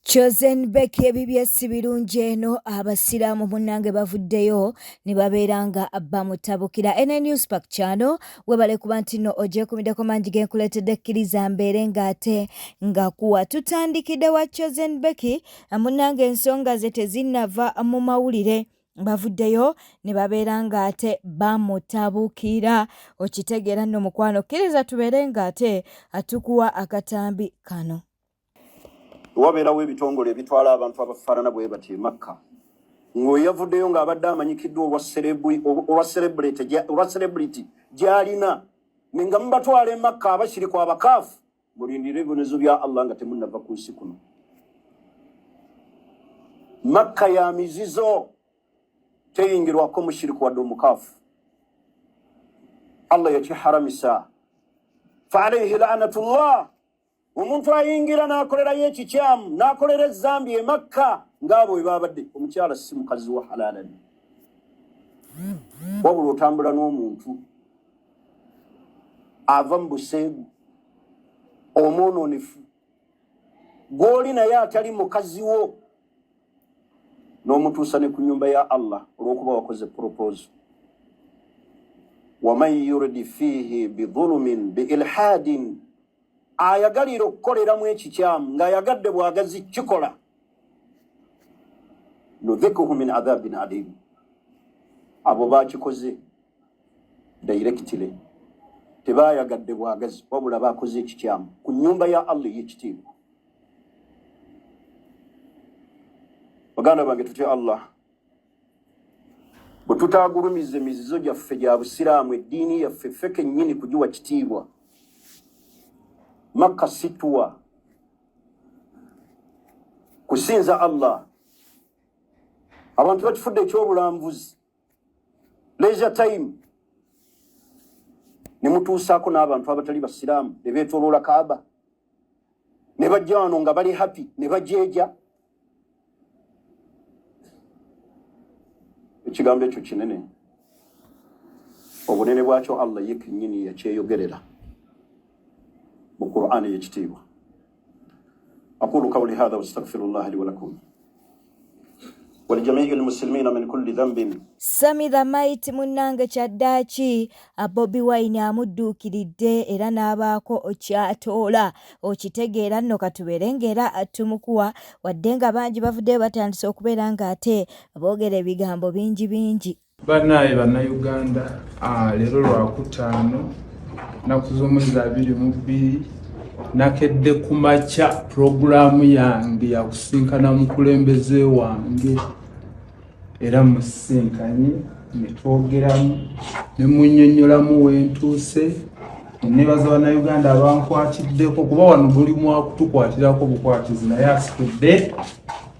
Chosen Becky BBS birungi eno abasiramu munnange bavuddeyo ne babeeranga Bamutabukidde Eno News Pack channel webale kuba nti nno ogyekumiddeko mangi genkuleetedde kkiriza mbeere ng'ate nga kuwa tutandikidde wa Chosen Becky munnange ensonga ze tezinnava mu mawulire bavuddeyo ne babeera ng'ate bamutabukira okitegeera nno mukwano kkiriza tubeere ng'ate atukuwa akatambi kano. Wabeerawo ebitongole ebitwala abantu abafaanana bwe bati Makka ng'oyo yavuddeyo ng'abadde amanyikiddwa olwa celebrity gy'alina nga mubatwala e Makka abashiriku abakaafu mulindire ebibonezo bya Allah nga temunnava ku nsi kuno. Makka ya mizizo teyingirwako mushiriku wadde omukaafu. Allah yakiharamisa fa alayhi la'natullah. Omuntu ayingira n'akolerayo ekikyamu n'akolera ezambi e Makka ng'abo bwe babadde omukyala si mukazi wa halaalani. Wabula otambula n'omuntu ava mu buseegu omwonoonefu gw'oli naye atali mukazi wo n'omutuusa ne ku nnyumba ya Allah olw'okuba wakoze propose. Waman yuridi fiihi bidhulumin biilhaadin ayagalira okukoleramu ekikyamu ng'ayagadde bwagazi kikola nudhikuhu min adhabin alim. Abo bakikoze directly tebayagadde bwagazi wabula bakoze ekikyamu ku nnyumba ya Allah y'ekitiibwa. Baganda bange tutya Allah bwe tutaagulumiza emizizo gyaffe gya busiraamu eddiini yaffe ffe kennyini kugiwa kitiibwa. Makka situwa kusinza Allah abantu bakifudde ekyobulambuzi leisure time ne mutuusaako n'abantu abatali basiraamu ne beetooloola Kaaba ne bajja wano nga bali happy ne bajeeja. Ekigambo ekyo kinene obunene bwakyo Allah ye kennyini yakyeyogerera بالقرآن يجتيبه. أقول قولي هذا واستغفر الله لي ولكم ولجميع المسلمين من كل ذنب. Sami the might munnange kyaddaaki Bobi Wine amudduukiridde era n'abaako okyatoola okitegeera nno katubeere ng'era atumukuwa wadde nga bangi bavuddeyo batandise okubeera ng'ate boogera ebigambo bingi bingi. Bannaaye bannayuganda leero Lwakutaano naku z'omwezi 22 nakedde ku makya purogulaamu yange yakusinkana mukulembeze wange era musinkanye ne twogeramu ne munnyonnyolamu wentuuse. Nebaza bannayuganda abankwatiddeko kuba wano mulimu akutukwatirako bukwatizi naye asitudde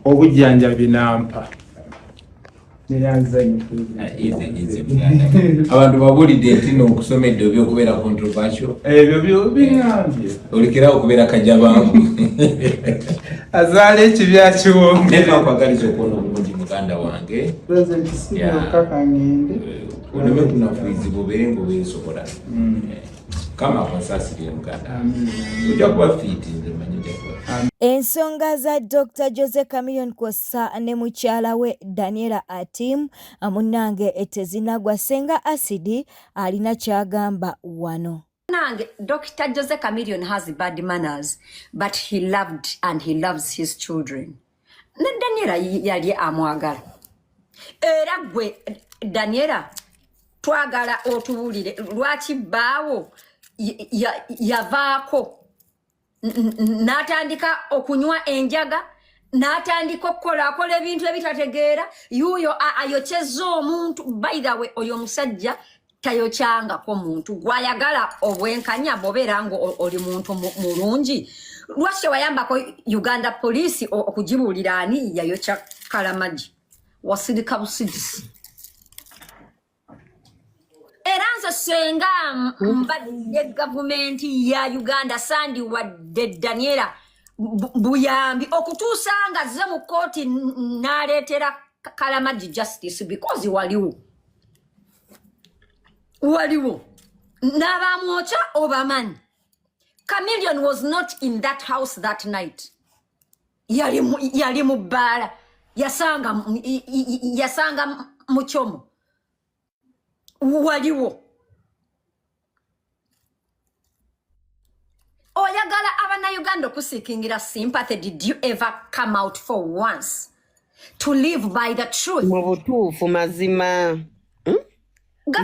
obujjanjabi nampa. Abantu babulidde nti n'okusomedde oby okubeera controversial ebyo byobingambye olekerawo okubeera kajjabangu azaala ekibya kiwonge naye twakwagaliza okuwona obulungi muganda wange pulezidenti sikakangende oleme kunafuizibwa obeere ng'obeesobola kama akwasasirire muganda ojja kuba fiiti nze manyi ojja kuba. Ensonga za Dr. Jose Chameleone kw'ossa ne mukyala we Daniella Atim munnange tezinagwa senga asidi alina kyagamba wano. Dr. Jose Chameleone has bad manners, but he loved and he loves his children. Daniella yali amwagala. Era gwe Daniella twagala otuwulire lwaki baawo yavaako n'atandika okunywa enjaga n'atandika okukolakola ebintu ebitategeera yuuyo ayokyezza omuntu. By the way oyo omusajja tayokyangako muntu gwayagala obwenkanya bwobeera nga oli muntu mulungi. Lwaki wayambako Uganda poliisi okugibuulira ani yayokya kalamagi wasirika busigisi. Era nze senga mbadde gavumenti ya Uganda sandi wadde Daniella buyambi okutuusa nga azze mu kooti n'aleetera Kalamagi justice because waliwo n'abamwokya obamanyi. Chameleone was not in that house that night. yali mu bbaala yasanga mu kyomo waliwo oyagala abannayuganda okusiikingira sympathy. Did you ever come out for once to live by the truth? Mu butuufu mazima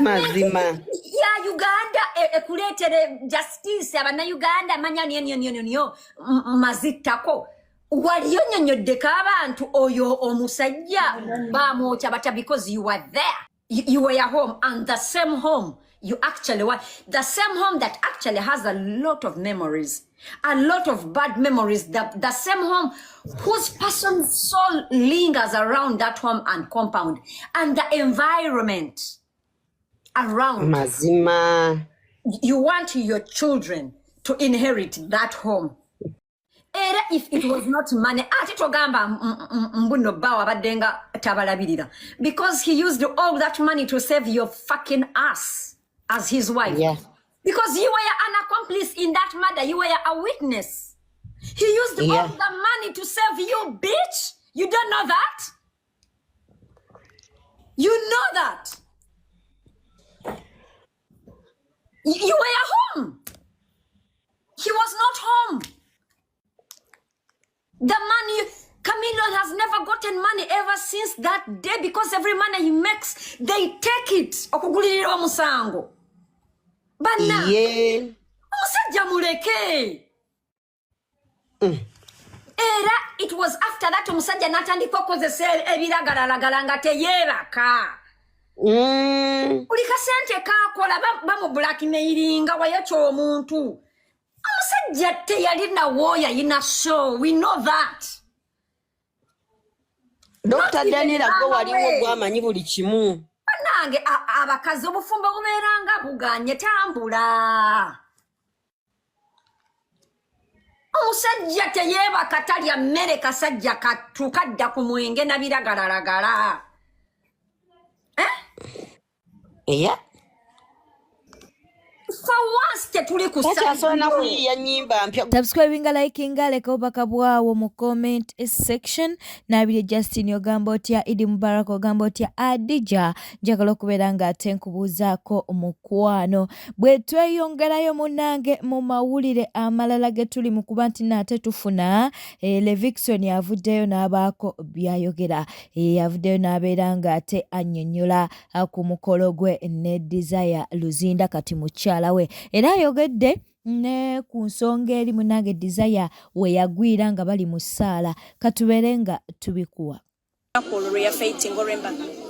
mazima ya Uganda ekuleetere justice abannayuganda manya niyo mazittako waliyo nnyonyoddeko abantu oyo omusajja bamwokya bata because you were there. You were at home, and the same home you actually were. The same home that actually has a lot of memories, a lot of bad memories. The same home whose person's soul lingers around that home and compound, and the environment around. mazima. You want your children to inherit that home. Era if it was not money, ati togamba mbuno bawa badenga tabalabirira, because he used all that money to save your fucking ass as his wife. Yeah. Because you were an accomplice in that murder, you were a witness. He used all the money to save you, bitch. You don't know that? You know that. You were at home. He was not home. The money, Chameleone has never gotten money ever since that day, because every money he makes, they take it. Okugulirira omusango. Bana. Yeah. Omusajja muleke. Era it was after that omusajja natandika okozesa ebiragalalagala nga teyeebaka. Buli kasente kakola bamubulakimairinga wayokya omuntu. Omusajja teyalina wooya yina show. We know that. Dr. Daniella go waliwo bwamanyi buli kimu. Banange abakazi obufumbo bubeeranga buganye tambula. Omusajja teyeebaka talya mmere kasajja katukadda ku mwenge na biragalalagala. Yeah. For once tetuli kusana kuyiya nyimba mpya. Subscribing, liking, leka obaka bwawo mu comment section. Nabire Justin ogamba otya, Idi Mubarak ogamba otya, Adija njagala okubeera nga ate nkubuuzaako omukwano. Bwe tweyongerayo munnange mu mawulire amalala ge tuli mu kuba nti nate tufuna Levickson avuddeyo n'abaako byayogera. Avuddeyo n'abeera nga ate annyonnyola ku mukolo gwe ne Desire Luzinda kati mukyala we. Era ayogedde ne ku nsonga eri munnange Desire we yagwira nga bali mu ssaala. Katubeere nga tubikuwa.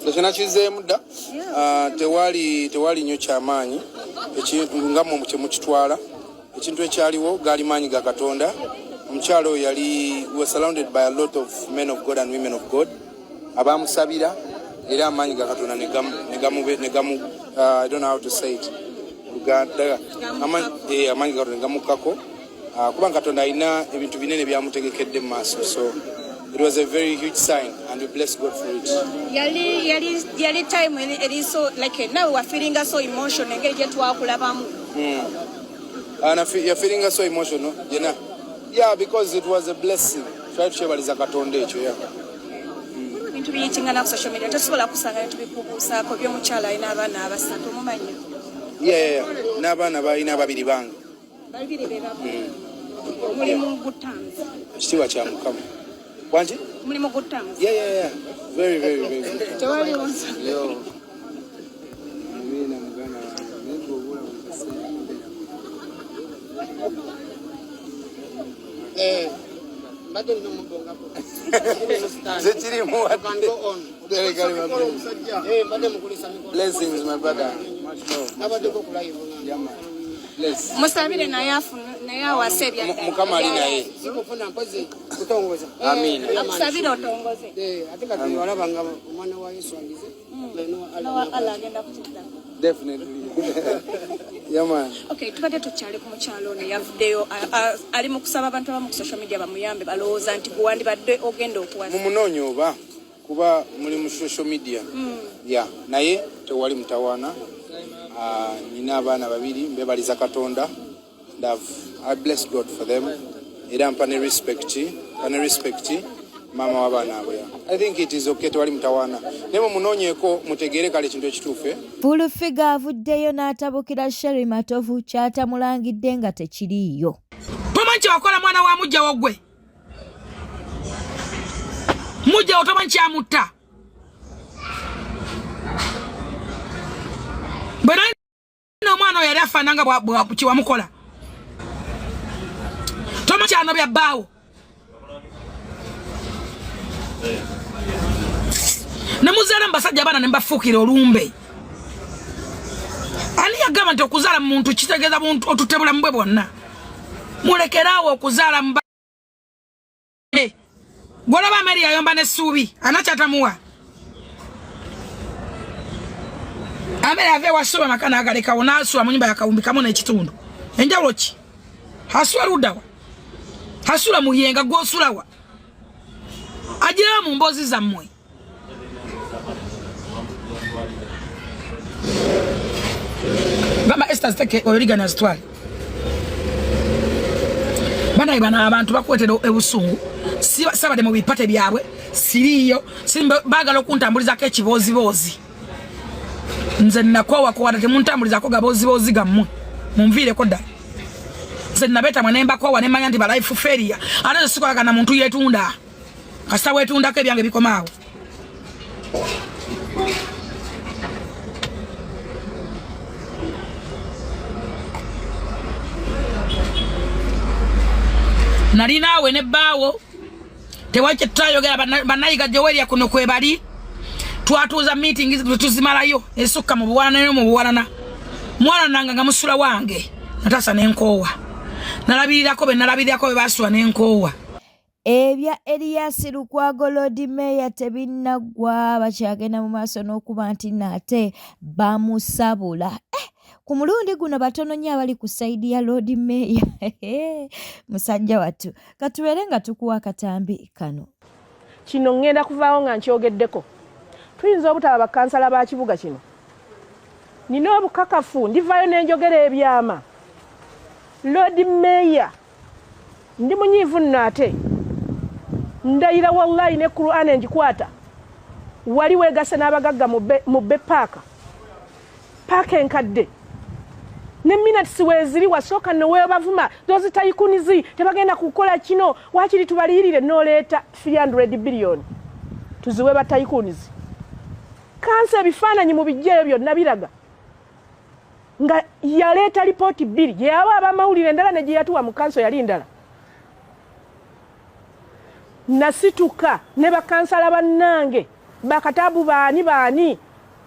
Ekina kizeemu dda tewali nnyo kyamaanyi nga mmwe kye mukitwala. Ekintu ekyaliwo gaali maanyi ga Katonda. Omukyalo oyo yali was surrounded by a lot of men of God and women of God abaamusabira, era amaanyi ga Katonda ne gamu I don't know how to say it. Amaanyi ga Katonda gamukkako kuba Katonda alina ebintu binene byamutegekedde mu maaso. So it was a very huge sign, and we bless God for it. Yali time when it is so like now we are feeling so emotional. Engeri gye twakulabamu. And you're feeling so emotional, you know? Yeah, because it was a blessing. Try to share Katonda ekyo, yeah. Bintu biyitingana ku social media tosobola kusanga tubikubuusaako by'omukyala alina abaana abasatu mumanyi. Yeah. N'abaana balina babiri bange. Babiri be babo. Muli mu good terms. Kitiibwa kya Mukama. Wanti? Muli mu good terms. Yeah. Very good. Tewali wonsa. Yo. Madam no mubongako. Blessings, my brother. Musabire naye awasebya. Mukama ali naye. Amen. Akusabire otongoze. Ate kati walabanga omwana wa Yesu angize. Allah agenda kukidda. Definitely. Yeah, man. Okay, tubadde tukyali ku mukyalo ono yavuddeyo ali mu kusaba abantu abamu ku social media bamuyambe balowooza nti guwandibadde ogenda okuwasa. Mumunoonya oba kuba muli mu social media. Yeah, naye tewali mutawaana. Nina abaana babiri mbebaliza Katonda. I bless God for them. Era mpa ne respect bane respect mama w'abaana abo. I think it is okay tewali mutawaana. Nemo munoonyeeko mutegeere kale kintu ekituufu. Full figure avuddeyo n'atabukira Sherry Matovu kyatamulangidde nga tekiriiyo. Tomanchi wakola mwana wa mujja wogwe. Mujja otomanchi amutta. Bwana no mwana yali afananga bwa kiwamukola. Tomanchi anobya bawo. Namuzala mbasajja bana nembafuukira olumbe. Ani yagamba nti okuzaala muntu kitegeeza muntu otutebula mbwe bonna. Mulekerawo okuzaala mba. Golaba Amir yayomba n'essuubi anakyatamuwa. Amir ave wasuba makana agalekawo n'asuula mu nnyumba yakawumbikamu n'ekitundu. Enjawulo ki? Hasuula luddawa. Hasuula mu yenga gw'osulawa. Ajira mu mbozi zammwe. Bama Esther take origana stwali. Bana abantu bakwetera ebusungu. Sabade mu bipate byabwe siriyo simba bagala okuntambuliza ko ekibozibozi. Nze nakwawa ko wadate muntambuliza ko gabozibozi gammwe. Mumvire ko dda. Nze nabeta mwanemba kwa wane manya ndi ba life failure. Anazo sikola kana muntu yetunda. Kasa wetunda ke byange bikomaawo. Narinawe ne bawo tewache tutayogera banayiga Joweria kuno kwebali twatuza meeting tuzimalayo esukka mu buwana mu buwana mwana nanga ngamusula wange natasa nenkowa nalabirirako be baswa nenkowa. Ebya Elias Lukwago Lord Mayor tebinnagwa bakyagenda mu maaso n'okuba nti nate bamusabula. Ku mulundi guno batono nnyo abali ku saidi ya Lord Mayor. Musajja wattu katuwere nga tukuwa katambi kano. Kino ngenda kuvaawo nga nkyogeddeko. Tuyinza obutaba bakansala ba kibuga kino. Nina obukakafu ndivaayo n'enjogera ebyama. Lord Mayor ndi munyiivu nno ate. Ndayira wallahi ne Qur'an enjikwata. Wali wegase n'abagagga mu be paaka. Paaka enkadde. Ne minutes weziri wasooka no webavuma dozi tayikunizi tebagenda kukola kino wakiri tubalirire noleeta 300 billion tuziwe batayikunizi kansa ebifaananyi mu bijjeyo byonna biraga nga yaleeta report biri yawa abamawulire endala ne gye yatuwa mu kanso yali ndala nasituka ne bakansala bannange bakatabu baani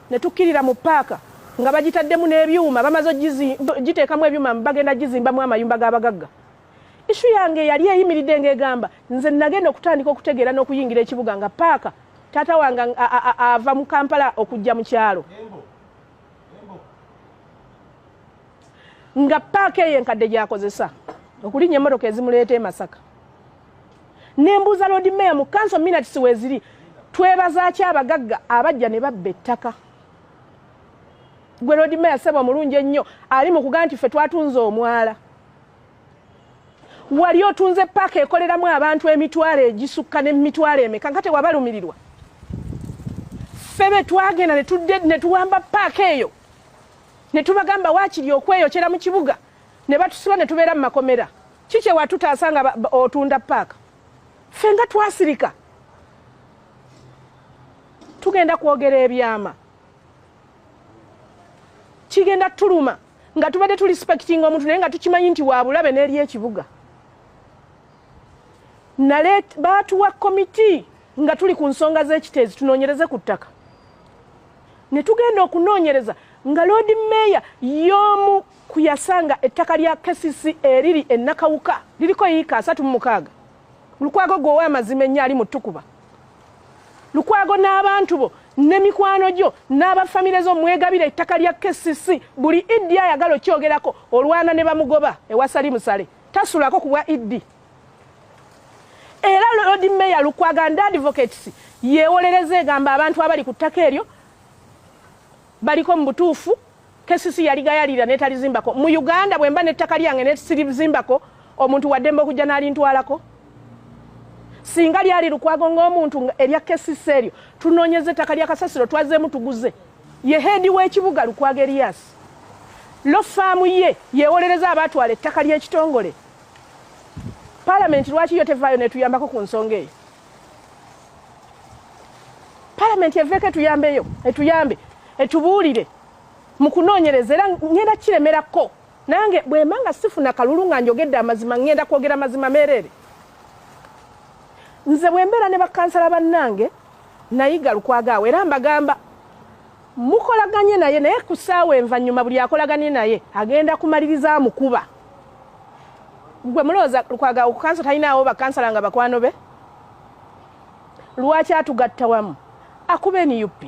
ne tukkirira mu paaka nga bagitaddemu n'ebyuma bamaze giteekamu ebyuma bagenda gizimbamu amayumba g'abagagga. Ishu yange yali eyimiridde ng'egamba nze nagenda okutandika okutegeera n'okuyingira ekibuga nga paaka taata wange ava mu Kampala okujja mu kyalo. Nga paaka eyo enkadde gy'akozesa okulinnya emmotoka ezimuleeta e Masaka. Nembuuza Lord Mayor mu kanso minutes weziri twebaza ki abagagga abajja ne babba ettaka. Gwe Lord Mayor sebo mulungi ennyo ali mu kugaa nti ffe twatunze omwala. Wali otunze paaka ekoleramu abantu emitwalo egisukka n'emitwalo emeka nga tewabalumirirwa. Ffe be twagenda ne tuwamba paaka eyo ne tubagamba waakiri okweyokera mu kibuga ne batusiba ne tubeera mu makomera. Kiki watutaasa nga otunda paaka? Ffe nga twasirika. Tugenda kwogera ebyama. Kigenda tuluma nga tubadde tu respecting omuntu naye nga tukimanyi nti wabulabe n'eri ekibuga. Baatuwa komiti nga tuli ku nsonga z'ekiteezi tunoonyereze ku ttaka. Ne tugenda okunoonyereza nga Lord Mayor y'omu kuyasanga ettaka lya KCC eriri ennakawuka liriko yiika 36. Lukwago gwe ow'amazima ennyo ali mu ttukuba. Lukwago n'abantu bo n'emikwano gyo n'abafamile zo mwegabira ettaka lya KCC buli Idi ayagala okyogerako olwana ne bamugoba ewasali musale tasulako ku bwa Idi. Era Lord Mayor Lukwago and advocates yeewolereza egamba abantu abali ku ttaka eryo baliko mu butuufu KCC yaligayalira n'etalizimbako. Mu Uganda bwe mba n'ettaka lyange n'etalizimbako omuntu waddemba okujja n'alintwalako. singa lyali Lukwago ng'omuntu erya kesisi eryo tunoonyeze ettaka lya kasasiro twazeemu tuguze ye heedi w'ekibuga Lukwago Erias lo faamu ye yeewolereza abaatwala ettaka ly'ekitongole Parliament lwaki yo tevaayo netuyambako ku nsonga eyo Parliament eveeko etuyambeyo etuyambe etubuulire mu kunoonyereza era ngenda kiremerako nange bwemanga sifuna kalulu nga njogedde amazima ngenda kwogera amazima meerere nze bwembeera ne bakansala bannange nayiga Lukwago awo era mbagamba mukolaganye naye naye ku ssaawa envannyuma buli akolaganye naye agenda kumaliriza mukuba gwe mulowooza Lukwago awo ku kanso talinaawo bakansala nga bakwano be lwaki atugatta wamu akube NUP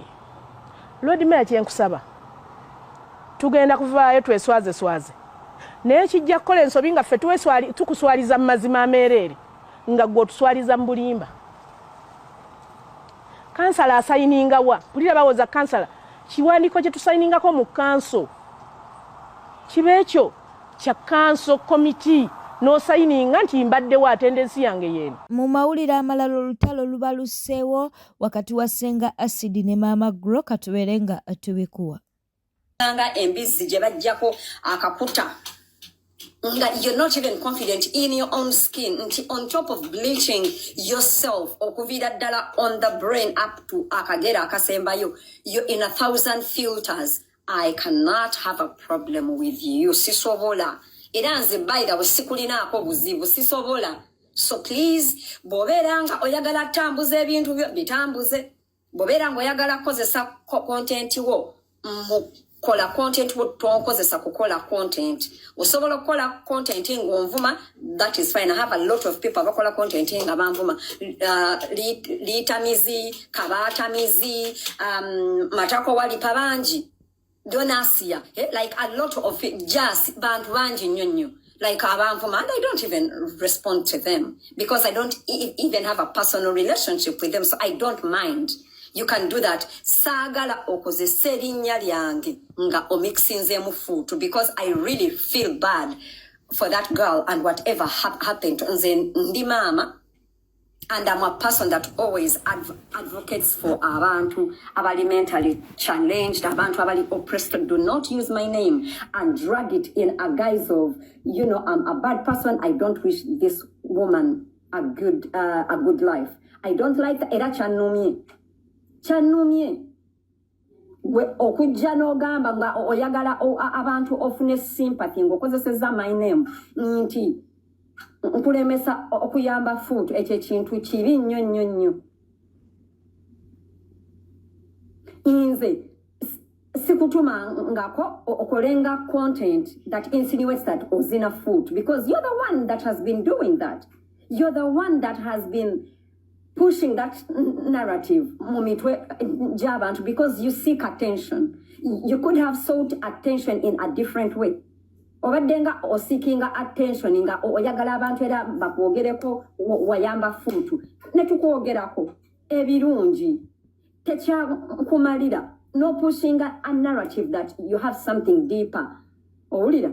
Lord Mayor kyenkusaba tugenda kuvaayo tweswaze naye kijja kukola ensobi nga ffe tukuswaliza mu mazima ameereere nga gwe otuswaliza mu bulimba kansala asayininga wa pulira bawoza kansala kiwandiiko kye tusayiningako mu kanso kiba ekyo kya kanso komiti n'osayininga nti mbaddewo atendensi yange yeeno. Mu mawulire amalala olutalo luba lusseewo wakati wa Ssenga Acid ne Maama Gro katubeere nga tubikuwa. Nga embizzi gye bajjako akakuta nga you're not even confident in your own skin nti on top of bleaching yourself okuviira ddala on the brain up to akagera akasembayo you're in 1,000 filters. I cannot have a problem with you. Sisobola. Era nze by the way sikulinaako buzibu sisobola. So please bw'obeera nga oyagala tambuza ebintu byo bitambuze. Bw'obeera nga oyagala kozesa content wo kola content wo tonkozesa kukola content. Osobola okukola content ng'onvuma, that is fine. I have a lot of people abakola content nga banvuma. Litamizi, kabatamizi, matako wali pabanji. Donasia, like a lot of it, just bantu banji nyonyo. Like abamvuma, and I don't even respond to them because I don't even have a personal relationship with them, so I don't mind. You can do that. Sagala okoze serinya lyange nga omixinze mu futu because I really feel bad for that girl and whatever happened. Nze ndi mama and I'm a person that always advocates for abantu abali mentally challenged, abantu abali oppressed. Do not use my name and drag it in a guise of, you know, I'm a bad person. I don't wish this woman a good life. I don't like that. Era chanumye we okujja n'ogamba nga oyagala abantu ofune sympathy ng'okozesezza my name nti nkulemesa okuyamba fuutu ekyo ekintu kibi nnyo. Nze sikutuma ngako okolenga content that insinuates that ozina fuutu because you're the one that has been doing that. You're the one that has been pushing that narrative because you seek attention. You could have sought attention in a different way. Obadenga o seeking attention inga oyagala abantu era bakwogereko wayamba futu netukwogerako ebirungi techa kumalira no pushing a narrative that you have something deeper owulira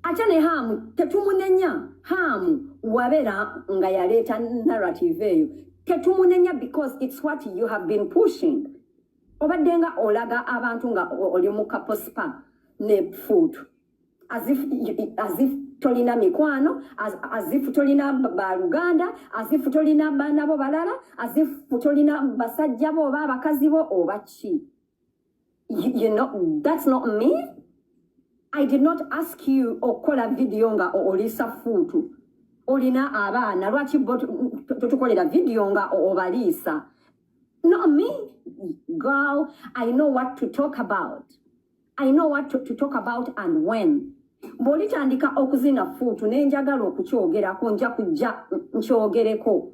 achane hamu tetumunenya hamu wabera nga yaleta narrative eyo tetumunenya because it's what you have been pushing. Obadenga olaga abantu nga oli mu kapospa ne food as if tolina mikwano, as if tolina ba Uganda, as if tolina bana bo balala, as if tolina basajja bo ba bakazi bo obachi. You know, that's not me. I did not ask you okola video nga olisa futu. Olina abaana lwaki tukolera video nga obalisa. Not me. Girl, I know what to talk about. I know what to talk about and when. Bw'olitandika okuzina fuutu n'enjagala okukyogerako nja kujja nkyogereko.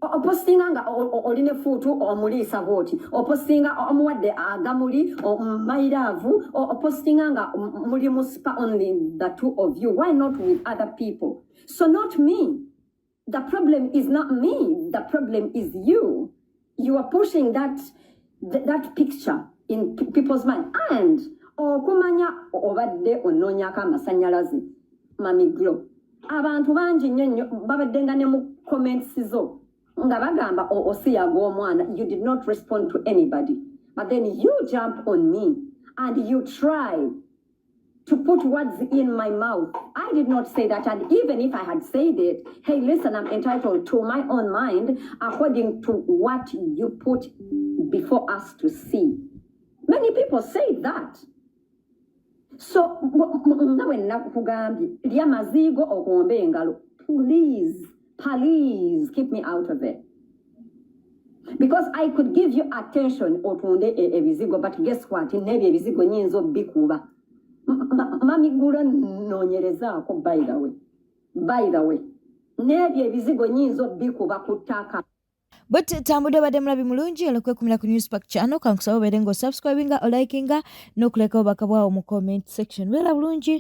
Opostinga nga oline fuutu omuliisa bwoti. Opostinga omuwadde agamuli omumayiraavu. Opostinga nga muli mu spa only the two of you. Why not with other people? So not me. The problem is not me. The problem is you. You are pushing that picture in people's mind. And okumanya obadde ononyaka amasanyalaze Mami Glo. Abantu bangi nnyo babaddenga ne mu comments zo nga bagamba osiyaga omwana, you did not respond to anybody, but then you jump on me and you try to put words in my mouth. I did not say that, and even if I had said it, hey, listen, I'm entitled to my own mind according to what you put before us to see. Many people say that. So, please keep me out of it. Because I could give you attention, but guess what? Mami gula nonyerezaako by the way nebyo ebizigo nyinza bikuba kutaka. But tambudde badde mulabi mulungi olw'okwekumira ku Newspack channel kankusaba obeere ng'osubscribinga, olikinga n'okuleka obubaka bwawo mu comment section. Beera bulungi.